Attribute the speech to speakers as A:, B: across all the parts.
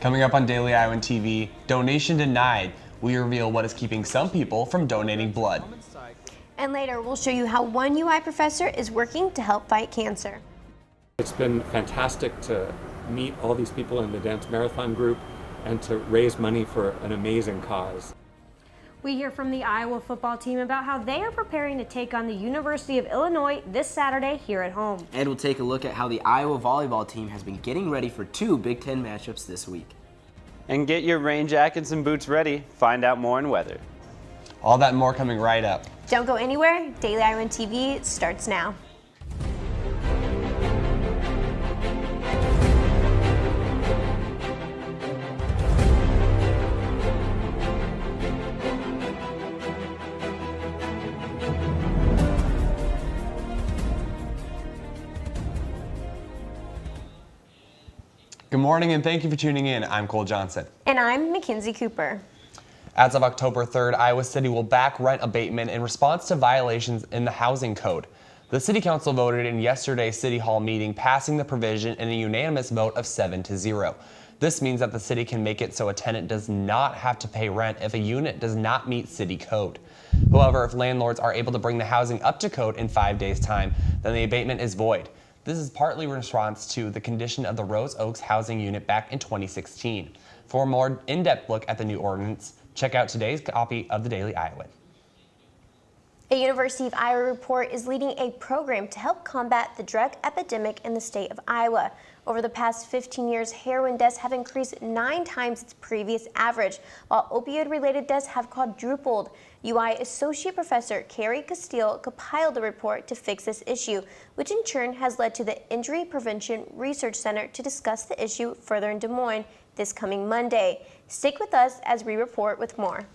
A: Coming up on Daily Iowan TV, donation denied. We reveal what is keeping some people from donating blood.
B: And later, we'll show you how one UI professor is working to help fight cancer.
C: It's been fantastic to meet all these people in the dance marathon group and to raise money for an amazing cause.
D: We hear from the Iowa football team about how they are preparing to take on the University of Illinois this Saturday here at home.
E: And we'll take a look at how the Iowa volleyball team has been getting ready for 2 Big Ten matchups this week.
F: And get your rain jackets and boots ready. Find out more in weather.
A: All that and more coming right up.
B: Don't go anywhere. Daily Iowan TV starts now.
A: Good morning and thank you for tuning in. I'm Cole Johnson.
B: And I'm Mackenzie Cooper.
A: As of October 3rd, Iowa City will back rent abatement in response to violations in the housing code. The City Council voted in yesterday's City Hall meeting, passing the provision in a unanimous vote of 7-0. This means that the city can make it so a tenant does not have to pay rent if a unit does not meet city code. However, if landlords are able to bring the housing up to code in 5 days' time, then the abatement is void. This is partly in response to the condition of the Rose Oaks housing unit back in 2016. For a more in-depth look at the new ordinance, check out today's copy of the Daily Iowan.
B: A University of Iowa report is leading a program to help combat the drug epidemic in the state of Iowa. Over the past 15 years, heroin deaths have increased 9 times its previous average, while opioid-related deaths have quadrupled. UI Associate Professor Carrie Castile compiled the report to fix this issue, which in turn has led to the Injury Prevention Research Center to discuss the issue further in Des Moines this coming Monday. Stick with us as we report with more.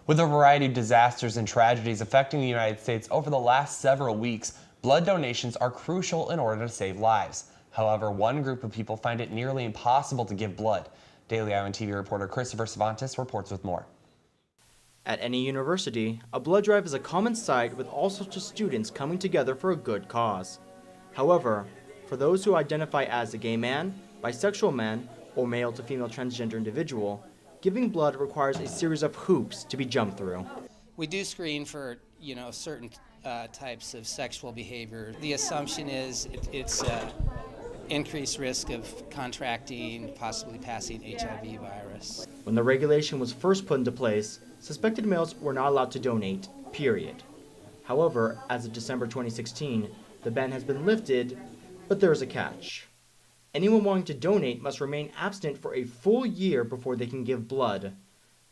A: With a variety of disasters and tragedies affecting the United States over the last several weeks, blood donations are crucial in order to save lives. However, one group of people find it nearly impossible to give blood. Daily Iowan TV reporter Christopher Cervantes reports with more.
G: At any university, a blood drive is a common sight with all sorts of students coming together for a good cause. However, for those who identify as a gay man, bisexual man, or male to female transgender individual, giving blood requires a series of hoops to be jumped through.
H: We do screen for, certain types of sexual behavior. The assumption is it's increased risk of contracting, possibly passing HIV virus.
G: When the regulation was first put into place, suspected males were not allowed to donate, period. However, as of December 2016, the ban has been lifted, but there is a catch. Anyone wanting to donate must remain abstinent for a full year before they can give blood.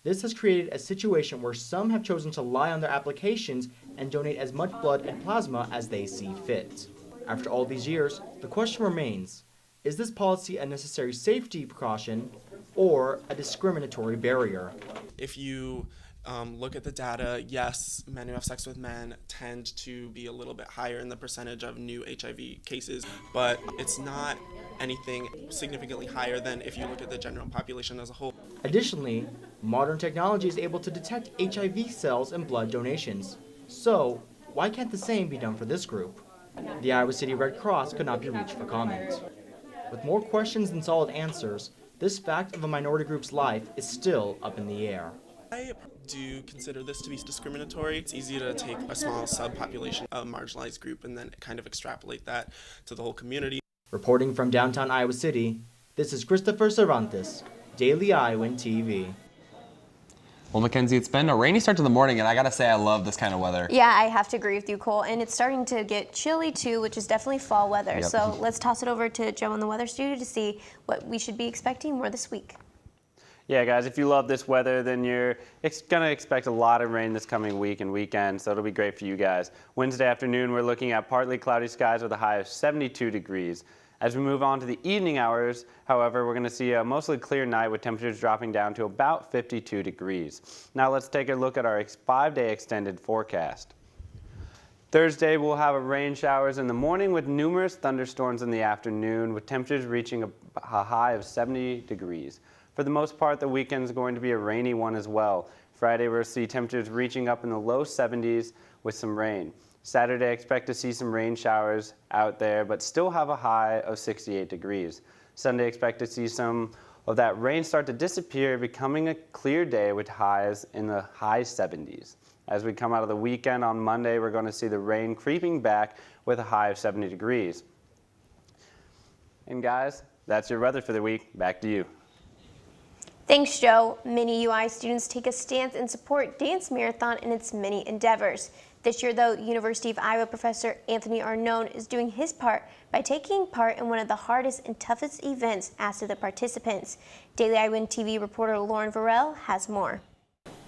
G: This has created a situation where some have chosen to lie on their applications and donate as much blood and plasma as they see fit. After all these years, the question remains, is this policy a necessary safety precaution or a discriminatory barrier?
I: If you look at the data, yes, men who have sex with men tend to be a little bit higher in the percentage of new HIV cases, but it's not anything significantly higher than if you look at the general population as a whole.
G: Additionally, modern technology is able to detect HIV cells in blood donations. So, why can't the same be done for this group? The Iowa City Red Cross could not be reached for comment. With more questions than solid answers, this fact of a minority group's life is still up in the air.
I: I do consider this to be discriminatory. It's easy to take a small subpopulation, a marginalized group, and then kind of extrapolate that to the whole community.
G: Reporting from downtown Iowa City, this is Christopher Cervantes, Daily Iowan TV.
A: Well, Mackenzie, it's been a rainy start to the morning, and I gotta say I love this kind of weather.
B: Yeah, I have to agree with you, Cole. And it's starting to get chilly too, which is definitely fall weather.
A: Yep.
B: So let's toss it over to Joe in the weather studio to see what we should be expecting more this week.
F: Yeah, guys, if you love this weather, then you're going to expect a lot of rain this coming week and weekend, so it'll be great for you guys. Wednesday afternoon, we're looking at partly cloudy skies with a high of 72 degrees. As we move on to the evening hours, however, we're going to see a mostly clear night with temperatures dropping down to about 52 degrees. Now let's take a look at our 5-day extended forecast. Thursday, we'll have rain showers in the morning with numerous thunderstorms in the afternoon, with temperatures reaching a high of 70 degrees. For the most part, the weekend's going to be a rainy one as well. Friday, we'll see temperatures reaching up in the low 70s with some rain. Saturday, expect to see some rain showers out there, but still have a high of 68 degrees. Sunday, expect to see some will that rain start to disappear, becoming a clear day with highs in the high 70s. As we come out of the weekend on Monday, we're going to see the rain creeping back with a high of 70 degrees. And guys, that's your weather for the week. Back to you.
B: Thanks, Joe. Many UI students take a stance and support Dance Marathon in its many endeavors. This year, though, University of Iowa professor Anthony Arnone is doing his part by taking part in one of the hardest and toughest events asked of the participants. Daily Iowan TV reporter Lauren Varell has more.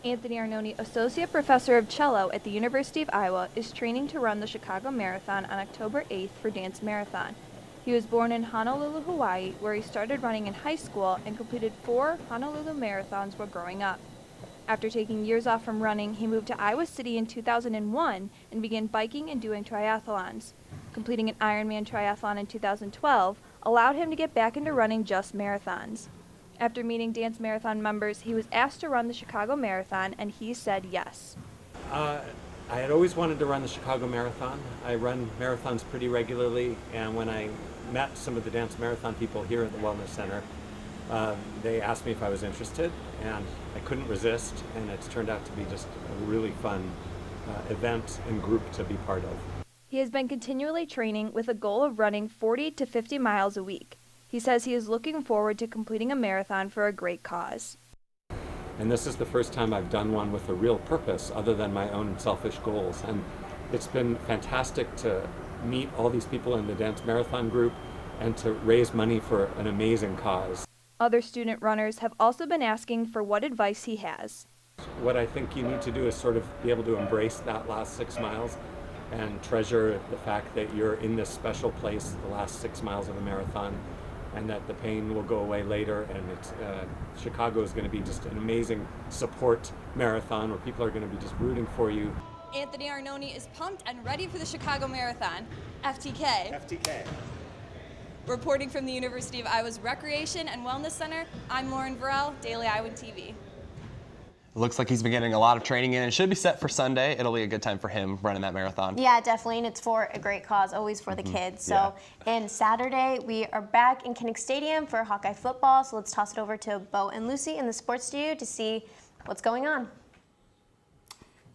J: Anthony Arnone, Associate Professor of Cello at the University of Iowa, is training to run the Chicago Marathon on October 8th for Dance Marathon. He was born in Honolulu, Hawaii, where he started running in high school and completed 4 Honolulu marathons while growing up. After taking years off from running, he moved to Iowa City in 2001 and began biking and doing triathlons. Completing an Ironman triathlon in 2012 allowed him to get back into running just marathons. After meeting Dance Marathon members, he was asked to run the Chicago Marathon, and he said yes.
C: I had always wanted to run the Chicago Marathon. I run marathons pretty regularly, and when I met some of the Dance Marathon people here at the Wellness Center, they asked me if I was interested, and I couldn't resist, and it's turned out to be just a really fun event and group to be part of.
J: He has been continually training with a goal of running 40 to 50 miles a week. He says he is looking forward to completing a marathon for a great cause.
C: And this is the first time I've done one with a real purpose other than my own selfish goals. And it's been fantastic to meet all these people in the Dance Marathon group and to raise money for an amazing cause.
J: Other student runners have also been asking for what advice he has.
C: What I think you need to do is sort of be able to embrace that last 6 miles and treasure the fact that you're in this special place the last 6 miles of the marathon, and that the pain will go away later, and Chicago is going to be just an amazing support marathon where people are going to be just rooting for you.
K: Anthony Arnone is pumped and ready for the Chicago Marathon. FTK.
C: FTK.
K: Reporting from the University of Iowa's Recreation and Wellness Center, I'm Lauren Varell, Daily Iowan TV.
A: It looks like he's been getting a lot of training in and should be set for Sunday. It'll be a good time for him running that marathon.
B: Yeah, definitely, and it's for a great cause, always for the kids. So, and Saturday, we are back in Kinnick Stadium for Hawkeye football. So let's toss it over to Bo and Lucy in the sports studio to see what's going on.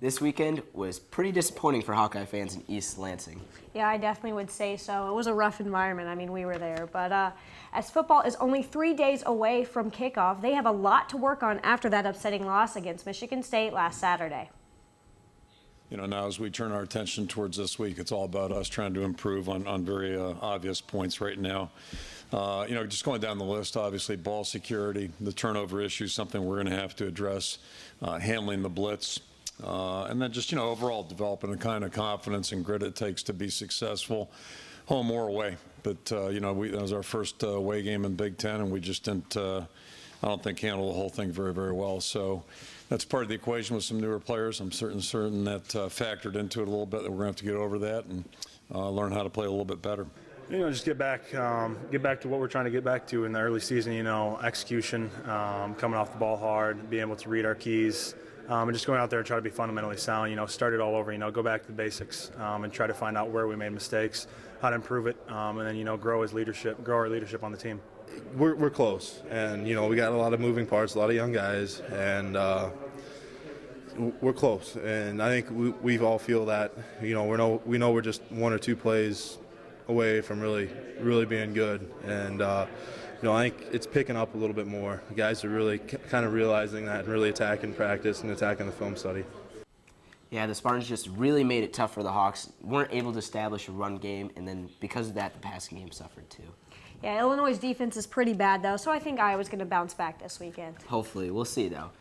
E: This weekend was pretty disappointing for Hawkeye fans in East Lansing.
D: Yeah, I definitely would say so. It was a rough environment. I mean, we were there. But as football is only 3 days away from kickoff, they have a lot to work on after that upsetting loss against Michigan State last Saturday.
L: You know, now as we turn our attention towards this week, it's all about us trying to improve on very obvious points right now. You know, just going down the list, obviously ball security, the turnover issue, something we're going to have to address, handling the blitz. And then just, you know, overall developing the kind of confidence and grit it takes to be successful, home or away. But, you know, that was our first away game in Big Ten, and we just didn't, I don't think, handle the whole thing very, very well. So that's part of the equation with some newer players. I'm certain that factored into it a little bit, that we're going to have to get over that and learn how to play a little bit better.
M: You know, just get back to what we're trying to get back to in the early season, you know, execution, coming off the ball hard, being able to read our keys. And just going out there and try to be fundamentally sound, you know, start it all over, you know, go back to the basics and try to find out where we made mistakes, how to improve it, and then, you know, grow our leadership on the team.
N: We're close, and, you know, we got a lot of moving parts, a lot of young guys, and we're close. And I think we all feel that, you know, we know we're just 1 or 2 plays away from really being good. And, you know, I think it's picking up a little bit more. The guys are really kind of realizing that and really attacking practice and attacking the film study.
E: Yeah, the Spartans just really made it tough for the Hawks. Weren't able to establish a run game, and then because of that, the passing game suffered too.
D: Yeah, Illinois' defense is pretty bad, though, so I think Iowa's going to bounce back this weekend.
E: Hopefully. We'll see, though.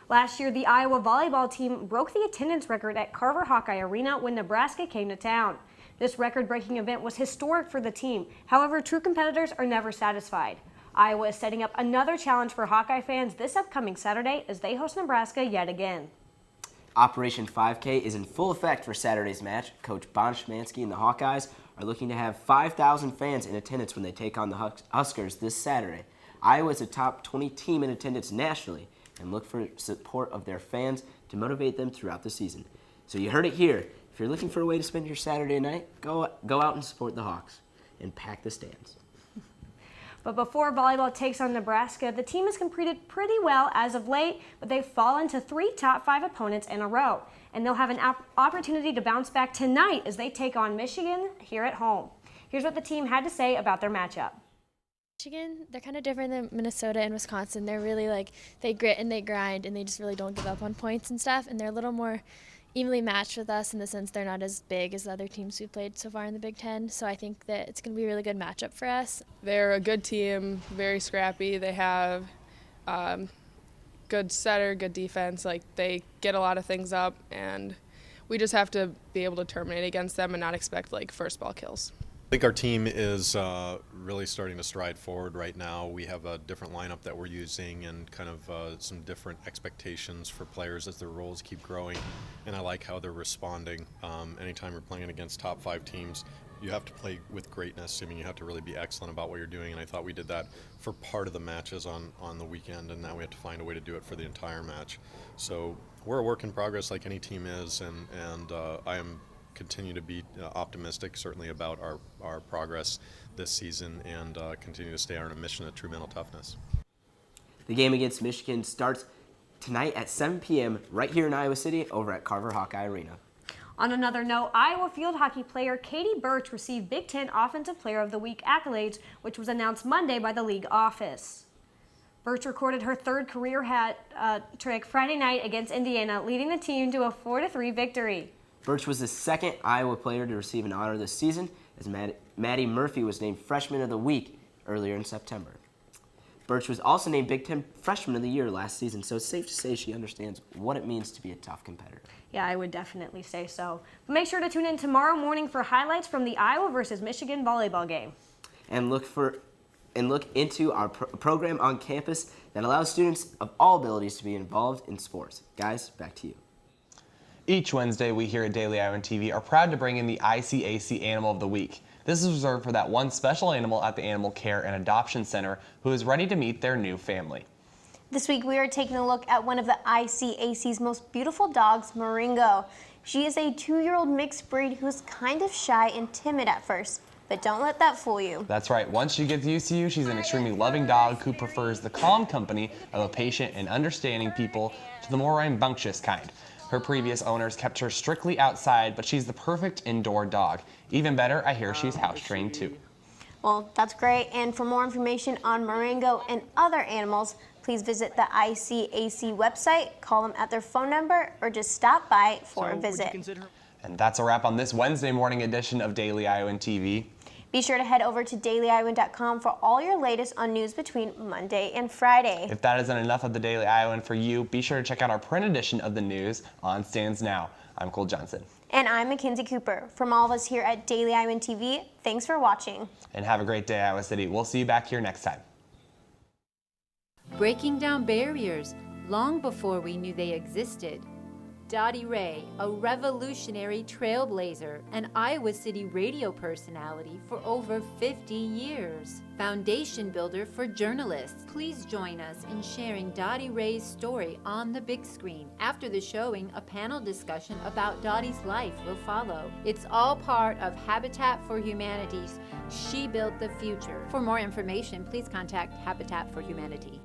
D: Last year, the Iowa volleyball team broke the attendance record at Carver Hawkeye Arena when Nebraska came to town. This record-breaking event was historic for the team. However, true competitors are never satisfied. Iowa is setting up another challenge for Hawkeye fans this upcoming Saturday as they host Nebraska yet again.
E: Operation 5K is in full effect for Saturday's match. Coach Bon Schmansky and the Hawkeyes are looking to have 5,000 fans in attendance when they take on the Huskers this Saturday. Iowa is a top 20 team in attendance nationally and look for support of their fans to motivate them throughout the season. So you heard it here. If you're looking for a way to spend your Saturday night, go out and support the Hawks and pack the stands.
D: But before volleyball takes on Nebraska, the team has competed pretty well as of late, but they've fallen to 3 top 5 opponents in a row. And they'll have an opportunity to bounce back tonight as they take on Michigan here at home. Here's what the team had to say about their matchup.
O: Michigan, they're kind of different than Minnesota and Wisconsin. They're really they grit and they grind and they just really don't give up on points and stuff. And they're a little more evenly matched with us in the sense they're not as big as the other teams we've played so far in the Big Ten. So I think that it's going to be a really good matchup for us.
P: They're a good team, very scrappy. They have good setter, good defense. They get a lot of things up, and we just have to be able to terminate against them and not expect first ball kills.
Q: I think our team is really starting to stride forward right now. We have a different lineup that we're using and kind of some different expectations for players as their roles keep growing, and I like how they're responding. Anytime you're playing against top 5 teams, you have to play with greatness. I mean, you have to really be excellent about what you're doing, and I thought we did that for part of the matches on the weekend, and now we have to find a way to do it for the entire match. So we're a work in progress like any team is, and I am continue to be optimistic, certainly about our progress this season, and continue to stay on a mission of true mental toughness.
E: The game against Michigan starts tonight at 7 p.m. right here in Iowa City over at Carver Hawkeye Arena.
D: On another note, Iowa field hockey player Katie Birch received Big Ten Offensive Player of the Week accolades, which was announced Monday by the league office. Birch recorded her 3rd career hat trick Friday night against Indiana, leading the team to a 4-3 victory.
E: Birch was the 2nd Iowa player to receive an honor this season, as Maddie Murphy was named Freshman of the Week earlier in September. Birch was also named Big Ten Freshman of the Year last season, so it's safe to say she understands what it means to be a tough competitor.
D: Yeah, I would definitely say so. But make sure to tune in tomorrow morning for highlights from the Iowa versus Michigan volleyball game.
E: And look into our program on campus that allows students of all abilities to be involved in sports. Guys, back to you.
A: Each Wednesday, we here at Daily Iowan TV are proud to bring in the ICAC Animal of the Week. This is reserved for that one special animal at the Animal Care and Adoption Center who is ready to meet their new family.
B: This week, we are taking a look at one of the ICAC's most beautiful dogs, Maringo. She is a 2-year-old mixed breed who's kind of shy and timid at first, but don't let that fool you.
A: That's right. Once she gets used to you, she's an extremely loving dog who prefers the calm company of a patient and understanding people to the more rambunctious kind. Her previous owners kept her strictly outside, but she's the perfect indoor dog. Even better, I hear she's house trained too.
B: Well, that's great. And for more information on Maringo and other animals, please visit the ICAC website, call them at their phone number, or just stop by for a visit.
A: And that's a wrap on this Wednesday morning edition of Daily Iowan TV.
B: Be sure to head over to dailyiowan.com for all your latest on news between Monday and Friday.
A: If that isn't enough of the Daily Iowan for you, be sure to check out our print edition of the news on stands now. I'm Cole Johnson.
B: And I'm Mackenzie Cooper. From all of us here at Daily Iowan TV, thanks for watching.
A: And have a great day, Iowa City. We'll see you back here next time.
R: Breaking down barriers long before we knew they existed. Dottie Ray, a revolutionary trailblazer, an Iowa City radio personality for over 50 years. Foundation builder for journalists. Please join us in sharing Dottie Ray's story on the big screen. After the showing, a panel discussion about Dottie's life will follow. It's all part of Habitat for Humanity's She Built the Future. For more information, please contact Habitat for Humanity.